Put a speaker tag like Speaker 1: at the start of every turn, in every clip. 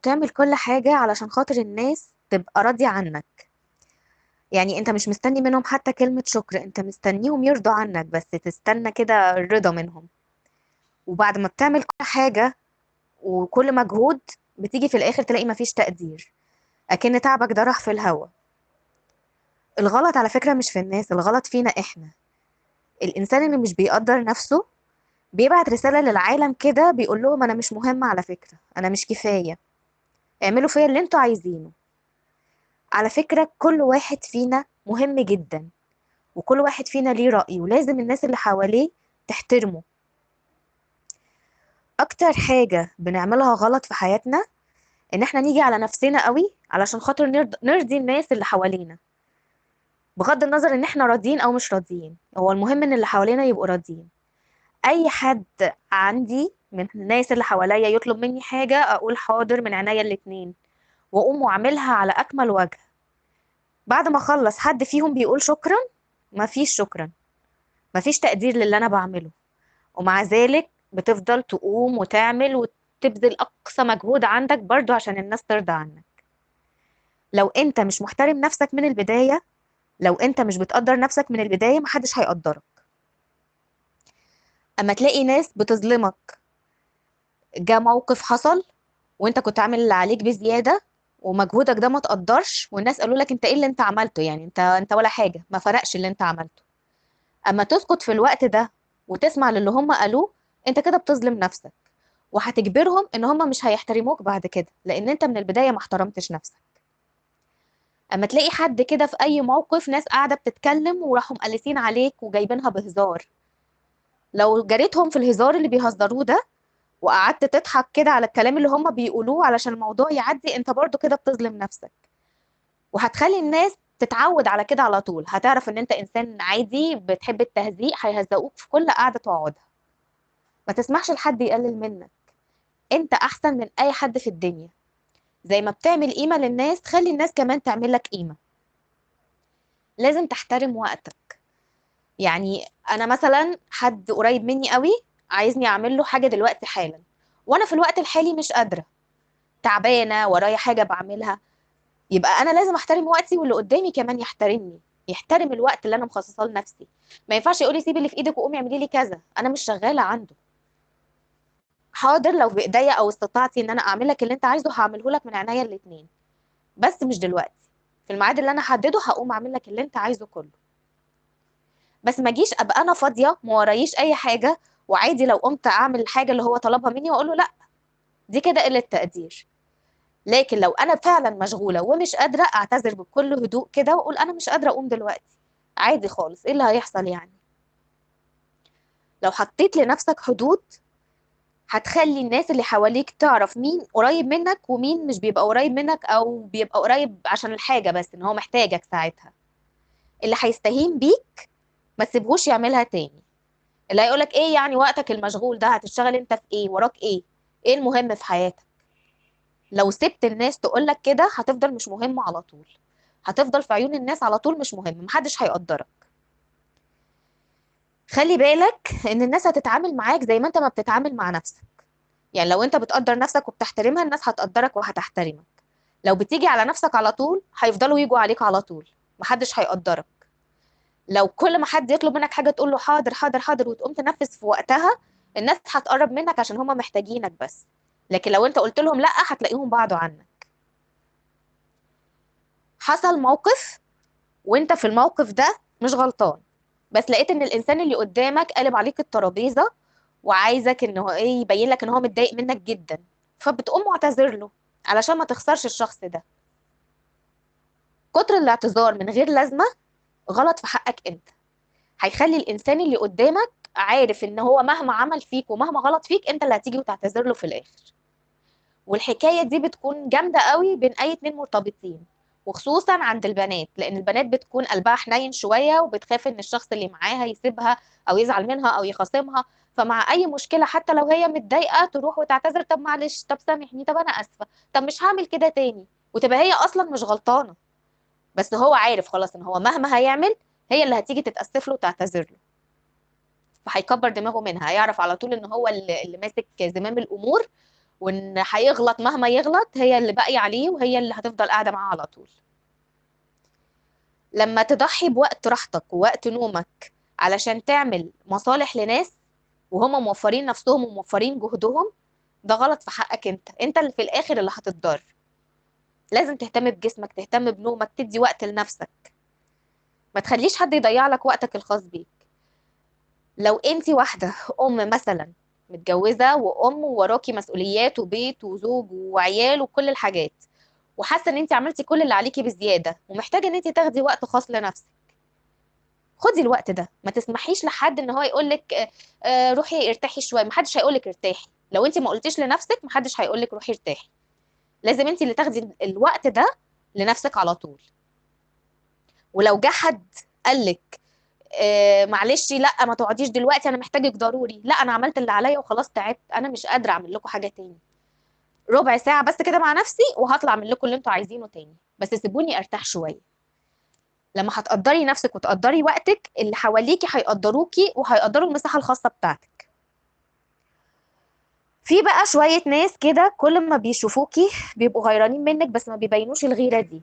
Speaker 1: تعمل كل حاجة علشان خاطر الناس تبقى راضية عنك. يعني انت مش مستني منهم حتى كلمة شكر، انت مستنيهم يرضوا عنك، بس تستنى كده الرضا منهم. وبعد ما بتعمل كل حاجة وكل مجهود، بتيجي في الآخر تلاقي مفيش تقدير، أكن تعبك ده راح في الهوا. الغلط على فكرة مش في الناس، الغلط فينا احنا. الإنسان اللي مش بيقدر نفسه بيبعت رسالة للعالم كده، بيقول لهم أنا مش مهم، على فكرة أنا مش كفاية، اعملوا فيا اللي انتوا عايزينه. على فكرة كل واحد فينا مهم جدا، وكل واحد فينا ليه رأي، ولازم الناس اللي حواليه تحترمه. اكتر حاجة بنعملها غلط في حياتنا ان احنا نيجي على نفسنا قوي علشان خاطر نرضي الناس اللي حوالينا، بغض النظر ان احنا راضيين او مش راضيين، هو المهم ان اللي حوالينا يبقوا راضيين. اي حد عندي من الناس اللي حواليا يطلب مني حاجة اقول حاضر من عينيا الاتنين، واقوم واعملها على اكمل وجه. بعد ما اخلص حد فيهم بيقول شكرا؟ مفيش شكرا، مفيش تقدير للي انا بعمله. ومع ذلك بتفضل تقوم وتعمل وتبذل اقصى مجهود عندك برضو عشان الناس ترضى عنك. لو انت مش محترم نفسك من البداية، لو انت مش بتقدر نفسك من البداية، محدش هيقدرك. اما تلاقي ناس بتظلمك، جا موقف حصل وانت كنت عامل اللي عليك بزيادة ومجهودك ده ما تقدرش، والناس قالوا لك انت ايه اللي انت عملته، يعني انت ولا حاجة، ما فرقش اللي انت عملته. اما تسكت في الوقت ده وتسمع للي هم قالوه، انت كده بتظلم نفسك، وهتجبرهم ان هم مش هيحترموك بعد كده، لان انت من البداية ما احترمتش نفسك. اما تلاقي حد كده في اي موقف ناس قاعدة بتتكلم وراحوا مقلسين عليك وجايبينها بهزار، لو جريتهم في الهزار اللي بيهزروه ده وقعدت تضحك كده على الكلام اللي هم بيقولوه علشان الموضوع يعدي، انت برضو كده بتظلم نفسك. وهتخلي الناس تتعود على كده على طول، هتعرف ان انت انسان عادي بتحب التهزيق، هيهزقوك في كل قعدة تقعدها. ما تسمحش لحد يقلل منك، انت احسن من اي حد في الدنيا. زي ما بتعمل قيمة للناس، خلي الناس كمان تعمل لك قيمة. لازم تحترم وقتك. يعني انا مثلا حد قريب مني قوي عايزني اعمل له حاجة دلوقتي حالا، وانا في الوقت الحالي مش قادرة، تعبانة ورايا حاجة بعملها، يبقى انا لازم احترم وقتي، واللي قدامي كمان يحترمني، يحترم الوقت اللي انا مخصصاه لنفسي. ما ينفعش يقول لي سيبي اللي في ايدك وقومي اعملي لي كذا، انا مش شغالة عنده. حاضر، لو بايديا او استطاعتي ان انا اعمل لك اللي انت عايزه هعمله لك من عينيا الاتنين، بس مش دلوقتي. في الميعاد اللي انا حدده هقوم اعمل لك اللي انت عايزه كله. بس ما اجيش ابقى انا فاضيه ما ورايش اي حاجه، وعادي لو قمت اعمل الحاجه اللي هو طلبها مني واقول له لا، دي كده قله تقدير. لكن لو انا فعلا مشغوله ومش قادره، اعتذر بكل هدوء كده واقول انا مش قادره اقوم دلوقتي، عادي خالص، ايه اللي هيحصل يعني؟ لو حطيت لنفسك حدود، هتخلي الناس اللي حواليك تعرف مين قريب منك ومين مش بيبقى قريب منك، او بيبقى قريب عشان الحاجه بس ان هو محتاجك ساعتها. اللي هيستهين بيك ما تسيبهوش يعملها تاني. اللي هيقولك ايه يعني وقتك المشغول ده، هتشتغل انت في ايه، وراك ايه، ايه المهم في حياتك؟ لو سبت الناس تقولك كده هتفضل مش مهم على طول، هتفضل في عيون الناس على طول مش مهم، محدش هيقدرك. خلي بالك ان الناس هتتعامل معاك زي ما انت ما بتتعامل مع نفسك. يعني لو انت بتقدر نفسك وبتحترمها، الناس هتقدرك وهتحترمك. لو بتيجي على نفسك على طول، هيفضلوا يجوا عليك على طول، محدش هيقدرك. لو كل ما حد يطلب منك حاجة تقول له حاضر حاضر حاضر وتقوم تنفذ في وقتها، الناس هتقرب منك عشان هما محتاجينك بس. لكن لو انت قلت لهم لا، هتلاقيهم بعدوا عنك. حصل موقف وانت في الموقف ده مش غلطان، بس لقيت ان الانسان اللي قدامك قلب عليك الترابيزة وعايزك ان هو ايه، يبين لك ان هو متضايق منك جدا، فبتقوم معتذر له علشان ما تخسرش الشخص ده. كتر الاعتذار من غير لازمة غلط في حقك انت، هيخلي الانسان اللي قدامك عارف ان هو مهما عمل فيك ومهما غلط فيك، انت اللي هتيجي وتعتذر له في الاخر. والحكايه دي بتكون جامده قوي بين اي اتنين مرتبطين، وخصوصا عند البنات، لان البنات بتكون قلبها حنين شويه وبتخاف ان الشخص اللي معاها يسيبها او يزعل منها او يخاصمها. فمع اي مشكله حتى لو هي متضايقه تروح وتعتذر، طب معلش، طب سامحني، طب انا اسفه، طب مش هعمل كده تاني، وتبقى هي اصلا مش غلطانه. بس هو عارف خلاص ان هو مهما هيعمل، هي اللي هتيجي تتاسف له وتعتذر له، فهيكبر دماغه منها، هيعرف على طول ان هو اللي ماسك زمام الامور، وان هيغلط مهما يغلط هي اللي باقية عليه وهي اللي هتفضل قاعدة معاه على طول. لما تضحي بوقت راحتك ووقت نومك علشان تعمل مصالح لناس وهم موفرين نفسهم وموفرين جهدهم، ده غلط في حقك. انت اللي في الاخر اللي هتتضر. لازم تهتم بجسمك، تهتم بنومك، تدي وقت لنفسك. ما تخليش حد يضيع لك وقتك الخاص بيك. لو انت واحدة ام مثلا متجوزة وام ووراكي مسؤوليات وبيت وزوج وعيال وكل الحاجات، وحاسة ان انت عملتي كل اللي عليكي بزيادة ومحتاجة ان انت تاخدي وقت خاص لنفسك، خدي الوقت ده. ما تسمحيش لحد ان هو يقولك روحي ارتاحي شوية. محدش هيقولك ارتاحي. لو انت ما قلتيش لنفسك محدش هيقولك روحي ارتاحي. لازم انت اللي تاخدي الوقت ده لنفسك على طول. ولو جه حد قالك معلش لا ما تقعديش دلوقتي انا محتاجك ضروري، لا انا عملت اللي عليا وخلاص تعبت، انا مش قادره اعمل لكم حاجه تاني. ربع ساعه بس كده مع نفسي وهطلع اعمل لكم اللي انتوا عايزينه تاني، بس سيبوني ارتاح شويه. لما هتقدري نفسك وتقدري وقتك، اللي حواليكي هيقدروكي وهيقدروا المساحه الخاصه بتاعتك. في بقى شويه ناس كده كل ما بيشوفوكي بيبقوا غيرانين منك بس ما بيبينوش الغيره دي.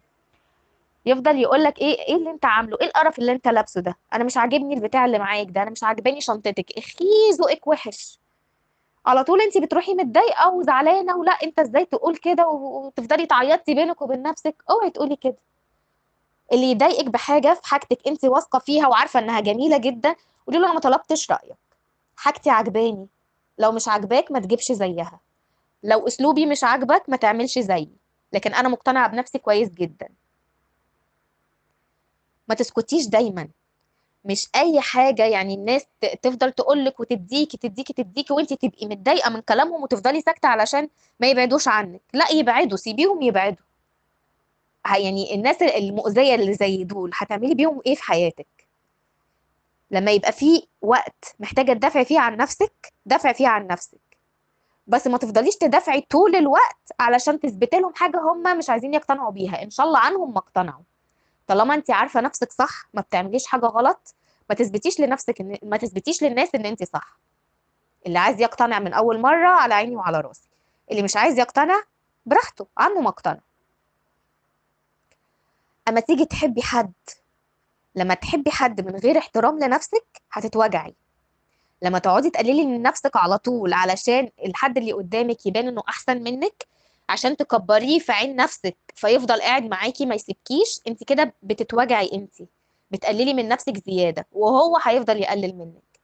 Speaker 1: يفضل يقول لك ايه اللي انت عامله، ايه القرف اللي انت لابسه ده، انا مش عاجبني البتاع اللي معاك ده، انا مش عاجباني شنطتك، اخي ذوقك وحش. على طول انت بتروحي متضايقه وزعلانه، ولا انت ازاي تقول كده، وتفضلي تعيطي بينك وبين نفسك. اوعي تقولي كده. اللي يضايقك بحاجه في حاجتك انت واثقه فيها وعارفه انها جميله جدا، قولي له انا ما طلبتش رايك، حاجتي عجباني. لو مش عاجباك ما تجيبش زيها. لو اسلوبي مش عاجبك ما تعملش زيي، لكن انا مقتنعه بنفسي كويس جدا. ما تسكتيش دايما. مش اي حاجه يعني الناس تفضل تقولك وتديكي تديكي تديكي وانت تبقي متضايقه من كلامهم وتفضلي ساكته علشان ما يبعدوش عنك. لا يبعدوا، سيبيهم يبعدوا. يعني الناس المؤذيه اللي زي دول هتعملي بيهم ايه في حياتك؟ لما يبقى في وقت محتاجه تدافعي فيه عن نفسك دافعي فيه عن نفسك، بس ما تفضليش تدافعي طول الوقت علشان تثبتي لهم حاجه هم مش عايزين يقتنعوا بيها. ان شاء الله عنهم ما اقتنعوا. طالما انت عارفه نفسك صح، ما بتعمليش حاجه غلط، ما تثبتيش للناس ان انت صح. اللي عايز يقتنع من اول مره على عيني وعلى راسي، اللي مش عايز يقتنع براحته، عنه ما اقتنع. اما تيجي تحبي حد، لما تحبي حد من غير احترام لنفسك هتتوجعي. لما تقعدي تقللي من نفسك على طول علشان الحد اللي قدامك يبان انه احسن منك، عشان تكبريه في عين نفسك فيفضل قاعد معاكي ما يسيبكيش، انت كده بتتوجعي. انت بتقللي من نفسك زياده وهو هيفضل يقلل منك.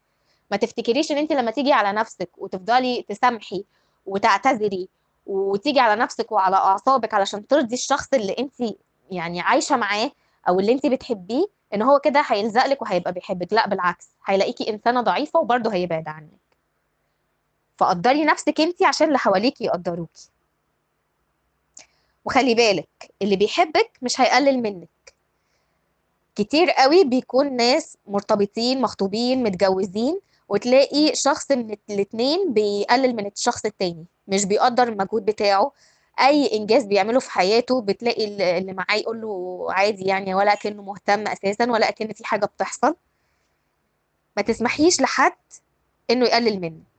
Speaker 1: ما تفتكريش ان انت لما تيجي على نفسك وتفضلي تسامحي وتعتذري وتيجي على نفسك وعلى اعصابك علشان ترضي الشخص اللي انت يعني عايشه معاه او اللي انت بتحبيه، ان هو كده هيلزق لك وهيبقى بيحبك. لا بالعكس، هيلاقيكي انسانه ضعيفه وبرضه هيبعد عنك. فقدري نفسك انت عشان اللي حواليكي يقدروكي. وخلي بالك اللي بيحبك مش هيقلل منك. كتير قوي بيكون ناس مرتبطين مخطوبين متجوزين، وتلاقي شخص من الاتنين بيقلل من الشخص التاني، مش بيقدر المجهود بتاعه. اي انجاز بيعمله في حياته بتلاقي اللي معاه يقول له عادي يعني، ولا كأنه مهتم اساسا، ولا كأن في حاجة بتحصل. ما تسمحيش لحد انه يقلل منك.